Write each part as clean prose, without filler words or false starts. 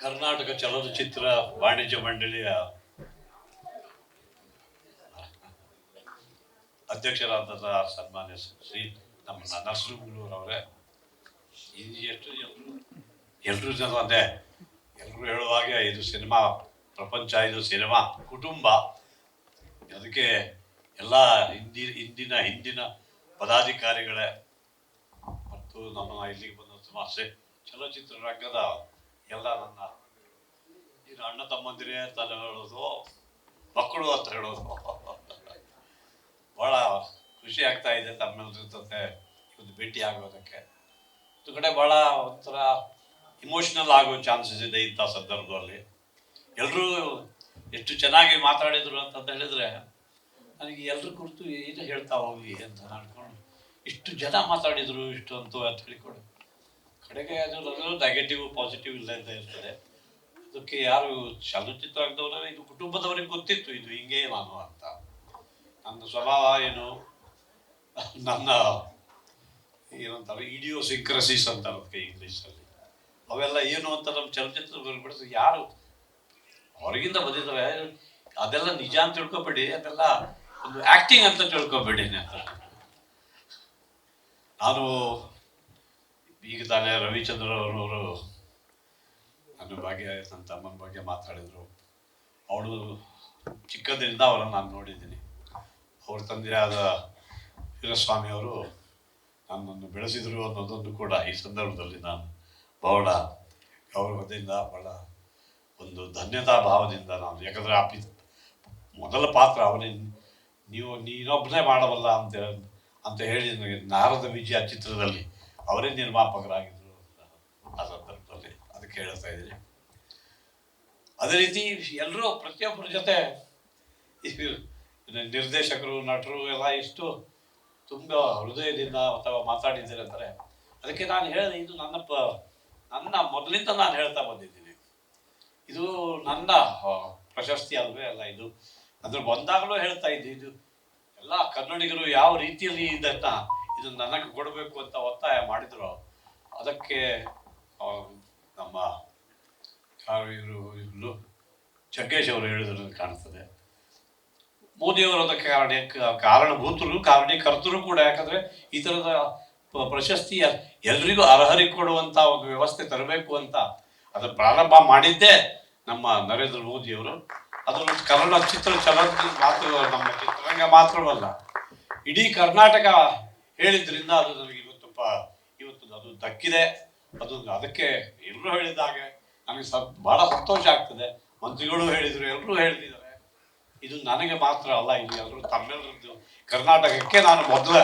ಕರ್ನಾಟಕ ಚಲನಚಿತ್ರ ವಾಣಿಜ್ಯ ಮಂಡಳಿಯ ಅಧ್ಯಕ್ಷರಾದ ಸನ್ಮಾನ್ಯ ಶ್ರೀ ನಮ್ಮ ನರಸಿಂಹರವರೇ, ಎಷ್ಟು ಎಲ್ಲರೂ ಜನ ಅದೇ ಎಲ್ಲರೂ ಹೇಳುವಾಗೆ ಇದು ಸಿನಿಮಾ ಪ್ರಪಂಚ, ಇದು ಸಿನಿಮಾ ಕುಟುಂಬ. ಅದಕ್ಕೆ ಎಲ್ಲ ಹಿಂದಿನ ಪದಾಧಿಕಾರಿಗಳೇ ಮತ್ತು ನಮ್ಮ ಇಲ್ಲಿಗೆ ಬಂದ ಸಮಸ್ಯೆ ಚಲನಚಿತ್ರ ರಂಗದ ಎಲ್ಲ ನನ್ನ ಅಣ್ಣ ತಮ್ಮಂದಿರೇ ಅಂತ ಹೇಳೋದು, ಮಕ್ಕಳು ಅಂತ ಹೇಳೋದು. ಬಹಳ ಖುಷಿ ಆಗ್ತಾ ಇದೆ ತಮ್ಮೆಲ್ಲರ ಜೊತೆ ಇವತ್ತು ಭೇಟಿ ಆಗೋದಕ್ಕೆ. ಒಂದು ಕಡೆ ಬಹಳ ಒಂಥರ ಇಮೋಷನಲ್ ಆಗೋ ಚಾನ್ಸಸ್ ಇದೆ ಇಂಥ ಸಂದರ್ಭದಲ್ಲಿ. ಎಲ್ಲರೂ ಎಷ್ಟು ಚೆನ್ನಾಗಿ ಮಾತಾಡಿದ್ರು ಅಂತ ಹೇಳಿದ್ರೆ ನನಗೆ ಎಲ್ಲರ ಕುರಿತು ಏನು ಹೇಳ್ತಾ ಹೋಗಿ ಅಂತ ಅನ್ಕೊಂಡು, ಇಷ್ಟು ಜನ ಮಾತಾಡಿದ್ರು ಇಷ್ಟು ಅಂತೂ ಅಂತ ಹೇಳಿಕೊಡು. ಕಡೆಗೆ ಅದು ನೆಗೆಟಿವ್ ಪಾಸಿಟಿವ್ ಇಲ್ಲದೆ ಇರ್ತದೆ. ಅದಕ್ಕೆ ಯಾರು ಚಲನಚಿತ್ರ ರಂಗದವರೇ ಇದು ಕುಟುಂಬದವರಿಗೆ ಗೊತ್ತಿತ್ತು ಇದು ಹಿಂಗೆ ನಾನು ಅಂತ. ನನ್ನ ಸ್ವಭಾವ ಏನು, ನನ್ನ ಏನಂತಾರೆ ಇಡಿಯೋಸಿಂಕ್ರಸಿಸ್ ಅಂತ ಅದಕ್ಕೆ ಇಂಗ್ಲೀಷಲ್ಲಿ, ಅವೆಲ್ಲ ಏನು ಅಂತ ನಮ್ಮ ಚಲನಚಿತ್ರ ಬಿಡಿಸಿ ಯಾರು ಹೊರಗಿಂದ ಬಂದಿದ್ದಾರೆ ಅದೆಲ್ಲ ನಿಜ ಅಂತ ತಿಳ್ಕೊಬೇಡಿ, ಅದೆಲ್ಲ ಒಂದು ಆಕ್ಟಿಂಗ್ ಅಂತ ತಿಳ್ಕೊಬೇಡಿ ಅಂತ. ನಾನು ಈಗ ತಾನೇ ರವಿಚಂದ್ರ ಅವರವರು ನನ್ನ ಬಗ್ಗೆ, ನನ್ನ ತಮ್ಮನ ಬಗ್ಗೆ ಮಾತಾಡಿದರು. ಅವಳು ಚಿಕ್ಕದ್ರಿಂದ ಅವರನ್ನು ನಾನು ನೋಡಿದ್ದೀನಿ. ಅವ್ರ ತಂದೆಯಾದ ವೀರಸ್ವಾಮಿ ಅವರು ನನ್ನನ್ನು ಬೆಳೆಸಿದರು ಅನ್ನೋದೊಂದು ಕೂಡ ಈ ಸಂದರ್ಭದಲ್ಲಿ ನಾನು ಬಹಳ ಗೌರವದಿಂದ, ಬಹಳ ಒಂದು ಧನ್ಯತಾ ಭಾವದಿಂದ ನಾನು, ಯಾಕಂದರೆ ಮೊದಲ ಪಾತ್ರ ಅವನೇ, ನೀನೊಬ್ಬನೇ ಮಾಡಬಲ್ಲ ಅಂತ ಹೇಳಿ ನಾರದ ವಿಜಯ ಚಿತ್ರದಲ್ಲಿ ಅವರೇ ನಿರ್ಮಾಪಕರಾಗಿದ್ದರು ಆ ಸಂದರ್ಭದಲ್ಲಿ. ಅದಕ್ಕೆ ಹೇಳ್ತಾ ಇದ್ದೀನಿ. ಅದೇ ರೀತಿ ಎಲ್ಲರೂ ಪ್ರತಿಯೊಬ್ಬರ ಜೊತೆ ನಿರ್ದೇಶಕರು, ನಟರು ಎಲ್ಲ ಇಷ್ಟು ತುಂಬ ಹೃದಯದಿಂದ ಅಥವಾ ಮಾತಾಡಿದ್ದಾರೆ ಅಂದರೆ ಅದಕ್ಕೆ ನಾನು ಹೇಳಿದೆ, ಇದು ನನ್ನ ಮೊದಲಿಂದ ನಾನು ಹೇಳ್ತಾ ಬಂದಿದ್ದೀನಿ. ಇದು ನನ್ನ ಪ್ರಶಸ್ತಿ ಅಲ್ವೇ ಅಲ್ಲ ಇದು. ಅದ್ರ ಬಂದಾಗಲೂ ಹೇಳ್ತಾ ಇದ್ದೆ, ಇದು ಎಲ್ಲ ಕನ್ನಡಿಗರು ಯಾವ ರೀತಿಯಲ್ಲಿ ಇದನ್ನು ನನಗೆ ಕೊಡಬೇಕು ಅಂತ ಒತ್ತಾಯ ಮಾಡಿದ್ರು. ಅದಕ್ಕೆ ನಮ್ಮ ಇವರು ಜಗ್ಗೇಶ್ ಅವರು ಹೇಳಿದ್ರು ಕಾಣ್ತದೆ. ಮೋದಿಯವರು ಅದಕ್ಕೆ ಕಾರಣಭೂತರು, ಕಾರಣೀಕರ್ತರು ಕೂಡ. ಯಾಕಂದ್ರೆ ಈ ಥರದ ಪ್ರಶಸ್ತಿ ಎಲ್ರಿಗೂ ಅರ್ಹರಿಗೆ ಕೊಡುವಂತ ಒಂದು ವ್ಯವಸ್ಥೆ ತರಬೇಕು ಅಂತ ಅದನ್ನು ಪ್ರಾರಂಭ ಮಾಡಿದ್ದೇ ನಮ್ಮ ನರೇಂದ್ರ ಮೋದಿಯವರು. ಅದನ್ನು ಕನ್ನಡ ಮಾತ್ರ, ನಮ್ಮ ಚಿತ್ರರಂಗ ಮಾತ್ರವಲ್ಲ, ಇಡೀ ಕರ್ನಾಟಕ ಹೇಳಿದ್ರಿಂದ ಅದು ನನಗೆ ಇವತ್ತು ಅದು ದಕ್ಕಿದೆ. ಅದಕ್ಕೆ ಎಲ್ಲರೂ ಹೇಳಿದಾಗೆ ನನಗೆ ಬಹಳ ಸಂತೋಷ ಆಗ್ತದೆ. ಮಂತ್ರಿಗಳು ಹೇಳಿದರು, ಎಲ್ಲರೂ ಹೇಳಿದ್ದಾರೆ. ಇದು ನನಗೆ ಮಾತ್ರ ಅಲ್ಲ, ಇದು ಎಲ್ಲರೂ ತಮ್ಮೆಲ್ಲರದ್ದು, ಕರ್ನಾಟಕಕ್ಕೆ ನಾನು ಮೊದಲ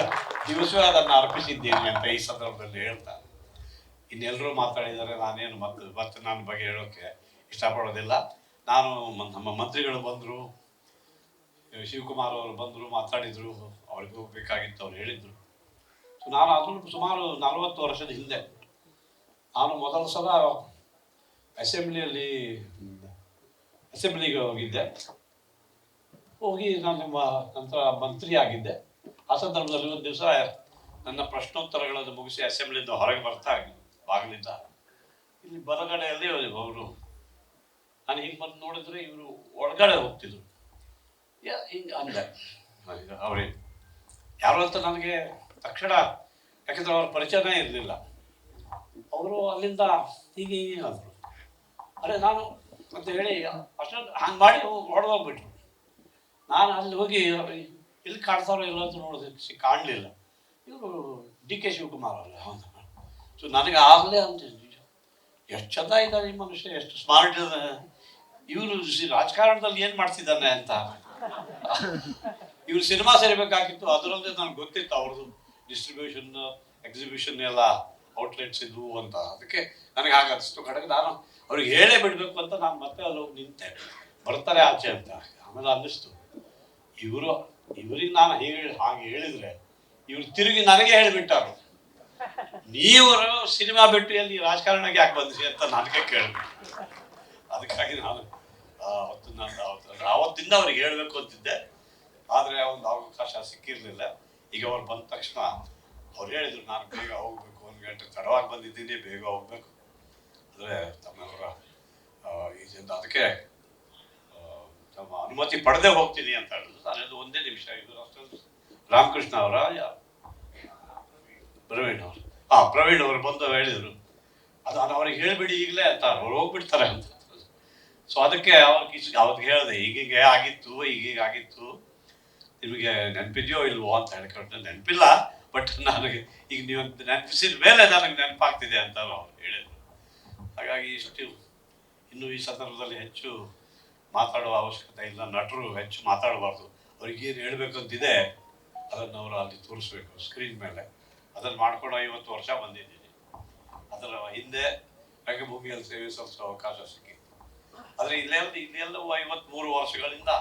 ದಿವಸವೇ ಅದನ್ನು ಅರ್ಪಿಸಿದ್ದೇನೆ ಅಂತ ಈ ಸಂದರ್ಭದಲ್ಲಿ ಹೇಳ್ತಾರೆ. ಇನ್ನೆಲ್ಲರೂ ಮಾತಾಡಿದ್ದಾರೆ, ನಾನೇನು ಮತ್ತೆ ನನ್ನ ಬಗ್ಗೆ ಹೇಳೋಕ್ಕೆ ಇಷ್ಟಪಡೋದಿಲ್ಲ. ನಾನು ನಮ್ಮ ಮಂತ್ರಿಗಳು ಬಂದರು, ಶಿವಕುಮಾರ್ ಅವರು ಬಂದರು, ಮಾತಾಡಿದರು, ಅವ್ರಿಗೆ ಹೋಗ್ಬೇಕಾಗಿತ್ತು, ಅವ್ರು ಹೇಳಿದರು. ನಾನು ಅದನ್ನು ಸುಮಾರು 40 ವರ್ಷದ ಹಿಂದೆ ನಾನು ಮೊದಲ ಸಲ ಅಸೆಂಬ್ಲಿಗೆ ಹೋಗಿದ್ದೆ. ಹೋಗಿ ನಾನು ನಂತರ ಮಂತ್ರಿ ಆಗಿದ್ದೆ. ಆ ಸಂದರ್ಭದಲ್ಲಿ ಒಂದು ದಿವಸ ನನ್ನ ಪ್ರಶ್ನೋತ್ತರಗಳನ್ನು ಮುಗಿಸಿ ಅಸೆಂಬ್ಲಿಯಿಂದ ಹೊರಗೆ ಬರ್ತಾ ಬಾಗಿಲಿಂದ ಇಲ್ಲಿ ಬಲಗಡೆಯಲ್ಲಿ ಅವರು, ನಾನು ಹಿಂಗೆ ಬಂದು ನೋಡಿದ್ರೆ ಇವರು ಒಳಗಡೆ ಹೋಗ್ತಿದ್ರು. ಹಿಂಗೆ ಅಂದೆ, ಅವ್ರಿ ಯಾರು ಅಂತ ನನಗೆ ತಕ್ಷಣ, ಯಾಕಂದ್ರೆ ಅವ್ರ ಪರಿಚಯನೇ ಇರಲಿಲ್ಲ. ಅವರು ಅಲ್ಲಿಂದ ಹೀಗೆ ಅಂದರು. ಅರೆ ನಾನು ಅಂತ ಹೇಳಿ ಅಷ್ಟೊಂದು ಹಂಗೆ ಮಾಡಿ ಹೊಡೆದೋಗ್ಬಿಟ್ರು. ನಾನು ಅಲ್ಲಿ ಹೋಗಿ ಎಲ್ಲಿ ಕಾಡ್ತಾರೋ ಇಲ್ಲ ಅಂತ ನೋಡೋದಕ್ಕೆ ಕಾಣಲಿಲ್ಲ. ಇವರು ಡಿ ಕೆ ಶಿವಕುಮಾರ್ ಅಲ್ಲ. ಸೊ ನನಗೆ ಆಗಲೇ ಅಂತಿದ್ದೆ, ಎಷ್ಟು ಚಂದ ಇದ್ದಾನೆ ಈ ಮನುಷ್ಯ, ಎಷ್ಟು ಸ್ಮಾರ್ಟ್ ಇದ್ದಾನೆ ಇವರು, ರಾಜಕಾರಣದಲ್ಲಿ ಏನು ಮಾಡ್ತಿದ್ದಾನೆ ಅಂತ. ಇವ್ರು ಸಿನಿಮಾ ಸೇರಬೇಕಾಗಿತ್ತು, ಅದರಲ್ಲೇ ನನಗೆ ಗೊತ್ತಿತ್ತು ಅವ್ರದ್ದು ಡಿಸ್ಟ್ರಿಬ್ಯೂಷನ್, ಎಕ್ಸಿಬಿಷನ್ ಎಲ್ಲ ಔಟ್ಲೆಟ್ಸ್ ಇದ್ವು ಅಂತ. ಅದಕ್ಕೆ ನನಗೆ ಹಾಗನ್ನಿಸ್ತು. ಕಡೆಗೆ ನಾನು ಅವ್ರಿಗೆ ಹೇಳೇ ಬಿಡಬೇಕು ಅಂತ ನಾನು ಮತ್ತೆ ಅಲ್ಲಿ ಹೋಗಿ ನಿಂತೆ, ಬರ್ತಾರೆ ಆಚೆ ಅಂತ. ಆಮೇಲೆ ಅನ್ನಿಸ್ತು, ಇವರಿಗೆ ನಾನು ಹಾಗೆ ಹೇಳಿದ್ರೆ ಇವ್ರು ತಿರುಗಿ ನನಗೆ ಹೇಳಿಬಿಟ್ಟಾರು, ನೀವರು ಸಿನಿಮಾ ಬಿಟ್ಟು ಎಲ್ಲಿ ರಾಜಕಾರಣಕ್ಕೆ ಯಾಕೆ ಬಂದ್ರಿ ಅಂತ ನನಗೆ ಕೇಳಿಬಿಟ್ಟು. ಅದಕ್ಕಾಗಿ ನಾನು ಆವತ್ತಿಂದ ಅವ್ರಿಗೆ ಹೇಳಬೇಕು ಅಂತಿದ್ದೆ, ಆದರೆ ಒಂದು ಅವಕಾಶ ಸಿಕ್ಕಿರಲಿಲ್ಲ. ಈಗ ಅವ್ರು ಬಂದ ತಕ್ಷಣ ಅವ್ರು ಹೇಳಿದ್ರು, ನಾನು ಬೇಗ ಹೋಗ್ಬೇಕು, 1 ಗಂಟೆ ತಡವಾಗಿ ಬಂದಿದ್ದೀನಿ, ಬೇಗ ಹೋಗ್ಬೇಕು. ಆದರೆ ತಮ್ಮೆಲ್ಲರ ಅದಕ್ಕೆ ತಮ್ಮ ಅನುಮತಿ ಪಡೆದೇ ಹೋಗ್ತೀನಿ ಅಂತ ಹೇಳಿದ್ರು. ನಾನದು ಒಂದೇ ನಿಮಿಷ ಇದು ಅಷ್ಟೊಂದು ರಾಮಕೃಷ್ಣ ಅವರ ಪ್ರವೀಣ್ ಅವರು ಬಂದು ಹೇಳಿದರು, ಅದು ನಾನು ಅವ್ರಿಗೆ ಹೇಳಿಬಿಡಿ ಈಗಲೇ ಅಂತ, ಅವ್ರು ಹೋಗ್ಬಿಡ್ತಾರೆ ಅಂತ. ಸೊ ಅದಕ್ಕೆ ಅವ್ರಿಗೆ ಹೇಳಿದೆ, ಹೀಗೀಗೆ ಆಗಿತ್ತು, ಈಗೀಗ ಆಗಿತ್ತು, ನಿಮಗೆ ನೆನಪಿದೆಯೋ ಇಲ್ವೋ ಅಂತ ಹೇಳ್ಕೊಂಡ್ರೆ, ನೆನಪಿಲ್ಲ, ಬಟ್ ನನಗೆ ಈಗ ನೀವು ನೆನಪಿಸಿದ ಮೇಲೆ ನನಗೆ ನೆನಪಾಗ್ತಿದೆ ಅಂತ ಅವ್ರು ಹೇಳಿದರು. ಹಾಗಾಗಿ ಇನ್ನು ಈ ಸಂದರ್ಭದಲ್ಲಿ ಹೆಚ್ಚು ಮಾತಾಡುವ ಅವಶ್ಯಕತೆ ಇಲ್ಲ. ನಟರು ಹೆಚ್ಚು ಮಾತಾಡಬಾರ್ದು. ಅವ್ರಿಗೇನು ಹೇಳಬೇಕಂತಿದೆ ಅದನ್ನು ಅವರು ಅಲ್ಲಿ ತೋರಿಸ್ಬೇಕು ಸ್ಕ್ರೀನ್ ಮೇಲೆ. ಅದನ್ನು ಮಾಡ್ಕೊಂಡು 50 ವರ್ಷ ಬಂದಿದ್ದೀನಿ. ಅದರ ಹಿಂದೆ ರಂಗಭೂಮಿಯಲ್ಲಿ ಸೇವೆ ಸಲ್ಲಿಸೋ ಅವಕಾಶ ಸಿಕ್ಕಿತ್ತು. ಆದರೆ ಇಲ್ಲೆಲ್ಲವೂ 53 ವರ್ಷಗಳಿಂದ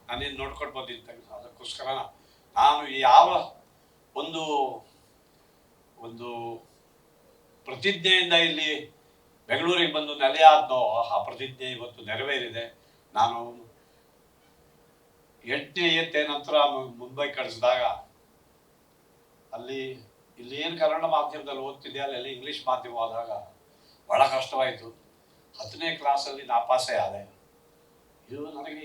ನಾನೇನು ನೋಡ್ಕೊಂಡು ಬಂದಿದ್ದ. ಅದಕ್ಕೋಸ್ಕರ ನಾನು ಯಾವ ಒಂದು ಪ್ರತಿಜ್ಞೆಯಿಂದ ಇಲ್ಲಿ ಬೆಂಗಳೂರಿಗೆ ಬಂದು ನೆಲೆಯಾದನೋ ಆ ಪ್ರತಿಜ್ಞೆ ಇವತ್ತು ನೆರವೇರಿದೆ. ನಾನು 8ನೇ ನಂತರ ಮುಂಬೈ ಕಳಿಸಿದಾಗ ಇಲ್ಲಿ ಏನು ಕನ್ನಡ ಮಾಧ್ಯಮದಲ್ಲಿ ಓದ್ತಿದ್ದೆ, ಅಲ್ಲಿ ಇಂಗ್ಲೀಷ್ ಮಾಧ್ಯಮ ಆದಾಗ ಬಹಳ ಕಷ್ಟವಾಯಿತು. 10ನೇ ಕ್ಲಾಸಲ್ಲಿ ನಾಪಾಸೆ ಆದೆ. ಇದು ನನಗೆ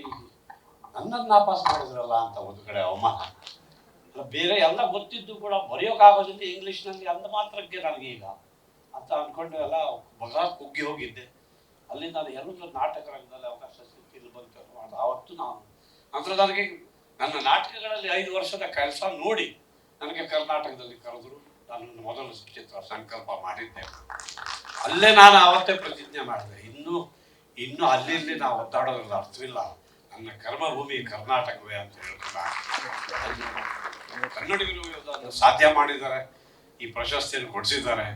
ನನ್ನನ್ನು ನಾಪಾಸ್ ಮಾಡಿದ್ರಲ್ಲ ಅಂತ ಒಂದು ಕಡೆ ಅವಮಾನ. ಬೇರೆ ಎಲ್ಲ ಗೊತ್ತಿದ್ದು ಕೂಡ ಬರೆಯೋಕ್ಕಾಗೋದಿಲ್ಲ ಇಂಗ್ಲೀಷ್ನಲ್ಲಿ, ಅಂದ ಮಾತ್ರಕ್ಕೆ ನನಗೀಗ ಅಂತ ಅಂದ್ಕೊಂಡು ಎಲ್ಲ ಬಹಳ ಕುಗ್ಗಿ ಹೋಗಿದ್ದೆ. ಅಲ್ಲಿ ನಾನು ಎಲ್ಲರೂ ನಾಟಕ ರಂಗದಲ್ಲಿ ಅವಕಾಶ ಸಿಕ್ಕಿದ್ದು ಬಂತು ಮಾಡಿದೆ. ಆವತ್ತು ನಂತರ ನನಗೆ ನನ್ನ ನಾಟಕಗಳಲ್ಲಿ 5 ವರ್ಷದ ಕೆಲಸ ನೋಡಿ ನನಗೆ ಕರ್ನಾಟಕದಲ್ಲಿ ಕರೆದ್ರು. ನಾನು ಮೊದಲ ಚಿತ್ರ ಸಂಕಲ್ಪ ಮಾಡಿದ್ದೆ. ಅಲ್ಲೇ ನಾನು ಆವತ್ತೇ ಪ್ರತಿಜ್ಞೆ ಮಾಡಿದೆ, ಇನ್ನು ಅಲ್ಲಿ ನಾವು ಒದ್ದಾಡೋದ್ರಲ್ಲಿ ಅರ್ಥವಿಲ್ಲ, ನನ್ನ ಕರ್ಮಭೂಮಿ ಕರ್ನಾಟಕವೇ ಅಂತ ಹೇಳ್ಕೊಂಡು ಕನ್ನಡಿಗರು ಸಾಧ್ಯ ಮಾಡಿದ್ದಾರೆ. ಈ ಪ್ರಶಸ್ತಿಯನ್ನು ಕೊಡಿಸಿದ್ದಾರೆ.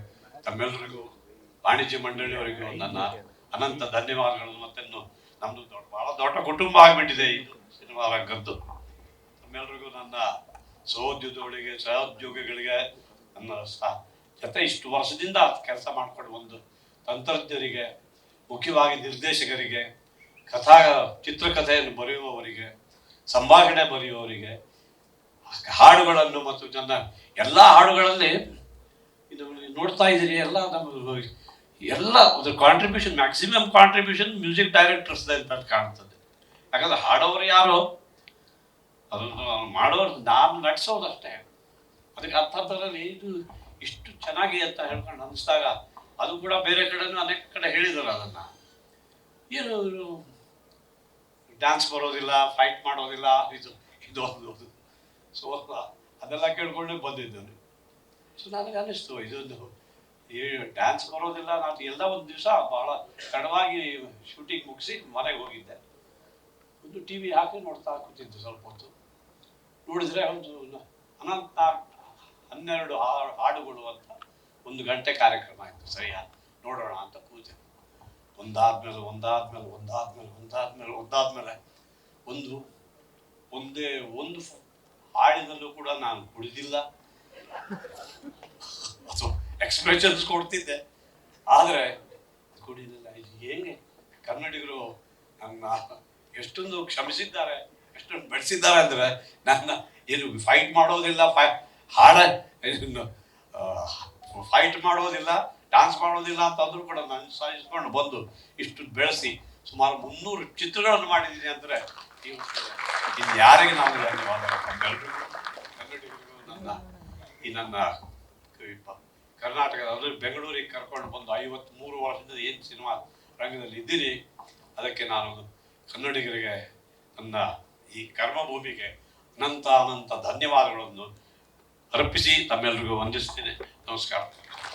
ತಮ್ಮೆಲ್ಲರಿಗೂ ವಾಣಿಜ್ಯ ಮಂಡಳಿಯವರಿಗೂ ನನ್ನ ಅನಂತ ಧನ್ಯವಾದಗಳು. ಮತ್ತೆ ನಮ್ದು ಬಹಳ ದೊಡ್ಡ ಕುಟುಂಬ ಆಗ್ಬಿಟ್ಟಿದೆ ಇದು ಸಿನಿಮಾ ರಂಗದ್ದು. ತಮ್ಮೆಲ್ಲರಿಗೂ ನನ್ನ ಸಹೋದ್ಯೋಗಿಗಳಿಗೆ ನನ್ನ ಜೊತೆ ಇಷ್ಟು ವರ್ಷದಿಂದ ಕೆಲಸ ಮಾಡ್ಕೊಂಡು ಒಂದು ತಂತ್ರಜ್ಞರಿಗೆ, ಮುಖ್ಯವಾಗಿ ನಿರ್ದೇಶಕರಿಗೆ, ಚಿತ್ರಕಥೆಯನ್ನು ಬರೆಯುವವರಿಗೆ, ಸಂಭಾಷಣೆ ಬರೆಯುವವರಿಗೆ, ಹಾಡುಗಳನ್ನು ಮತ್ತು ನನ್ನ ಎಲ್ಲ ಹಾಡುಗಳಲ್ಲಿ ಇದು ನೋಡ್ತಾ ಇದ್ದೀರಿ ಎಲ್ಲ ಎಲ್ಲ contribution, maximum contribution music directors ಅಂತ ಕಾಣ್ತದೆ. ಯಾಕಂದ್ರೆ ಹಾಡೋರು ಯಾರು, ಅದನ್ನು ಮಾಡೋರು ನಾನು ನಟಿಸೋದಷ್ಟೇ. ಅದಕ್ಕೆ ಅರ್ಥದಲ್ಲಿ ಇಷ್ಟು ಚೆನ್ನಾಗಿ ಅಂತ ಹೇಳ್ಕೊಂಡು ಅನಿಸಿದಾಗ, ಅದು ಕೂಡ ಬೇರೆ ಕಡೆನೂ ಅನೇಕ ಕಡೆ ಹೇಳಿದಾರೆ ಅದನ್ನು. ಏನು ಡ್ಯಾನ್ಸ್ ಬರೋದಿಲ್ಲ, ಫೈಟ್ ಮಾಡೋದಿಲ್ಲ, ಇದು ಒಂದು. ಸೊ ಅದೆಲ್ಲ ಕೇಳ್ಕೊಂಡೇ ಬಂದಿದ್ದೇನೆ. ಸೊ ನನಗೆ ಅನ್ನಿಸ್ತು ಇದೊಂದು ಡ್ಯಾನ್ಸ್ ಬರೋದಿಲ್ಲ. ನಾನು ಎಲ್ಲ ಒಂದು ದಿವಸ ಬಹಳ ತಡವಾಗಿ ಶೂಟಿಂಗ್ ಮುಗಿಸಿ ಮನೆಗೆ ಹೋಗಿದ್ದೆ. ಒಂದು ಟಿ ವಿ ಹಾಕಿ ನೋಡ್ತಾ ಕೂತಿದ್ದು. ಸ್ವಲ್ಪ ಹೊತ್ತು ನೋಡಿದರೆ ಒಂದು ಅನಂತ 12 ಹಾಡುಗಳು ಅಂತ 1 ಗಂಟೆ ಕಾರ್ಯಕ್ರಮ ಆಯಿತು. ಸರಿಯಾ ನೋಡೋಣ ಅಂತ ಕೂತೆ. ಒಂದಾದ್ಮೇಲೆ ಒಂದು ಹಾಡಿನಲ್ಲೂ ಕೂಡ ನಾನು ಕುಡಿದಿಲ್ಲ, ಅಥವಾ ಎಕ್ಸ್ಪ್ರೆಷನ್ಸ್ ಕೊಡ್ತಿದ್ದೆ, ಆದರೆ ಕುಡಿದಿಲ್ಲ. ಹೇಗೆ ಕನ್ನಡಿಗರು ನನ್ನ ಎಷ್ಟೊಂದು ಕ್ಷಮಿಸಿದ್ದಾರೆ, ಎಷ್ಟೊಂದು ಬೆಳೆಸಿದ್ದಾರೆ ಅಂದರೆ, ನನ್ನ ಏನು ಫೈಟ್ ಮಾಡೋದಿಲ್ಲ, ಫೈಟ್ ಮಾಡೋದಿಲ್ಲ, ಡ್ಯಾನ್ಸ್ ಮಾಡೋದಿಲ್ಲ ಅಂತಂದ್ರೂ ಕೂಡ ನಾನು ಸಹಿಸ್ಕೊಂಡು ಬಂದು ಇಷ್ಟು ಬೆಳೆಸಿ ಸುಮಾರು 300 ಚಿತ್ರಗಳನ್ನು ಮಾಡಿದ್ದೀನಿ ಅಂದರೆ ಇನ್ನು ಯಾರಿಗೆ ನಾನು ಧನ್ಯವಾದ. ಕನ್ನಡಿಗರಿಗೂ ನನ್ನ ಕರ್ನಾಟಕದ ಅಂದರೆ ಬೆಂಗಳೂರಿಗೆ ಕರ್ಕೊಂಡು ಬಂದು 53 ವರ್ಷದಿಂದ ಏನು ಸಿನಿಮಾ ರಂಗದಲ್ಲಿ ಇದ್ದೀನಿ, ಅದಕ್ಕೆ ನಾನು ಕನ್ನಡಿಗರಿಗೆ, ನನ್ನ ಈ ಕರ್ಮಭೂಮಿಗೆ ಅನಂತ ಧನ್ಯವಾದಗಳನ್ನು ಅರ್ಪಿಸಿ ತಮ್ಮೆಲ್ಲರಿಗೂ ವಂದಿಸ್ತೀನಿ. ನಮಸ್ಕಾರ.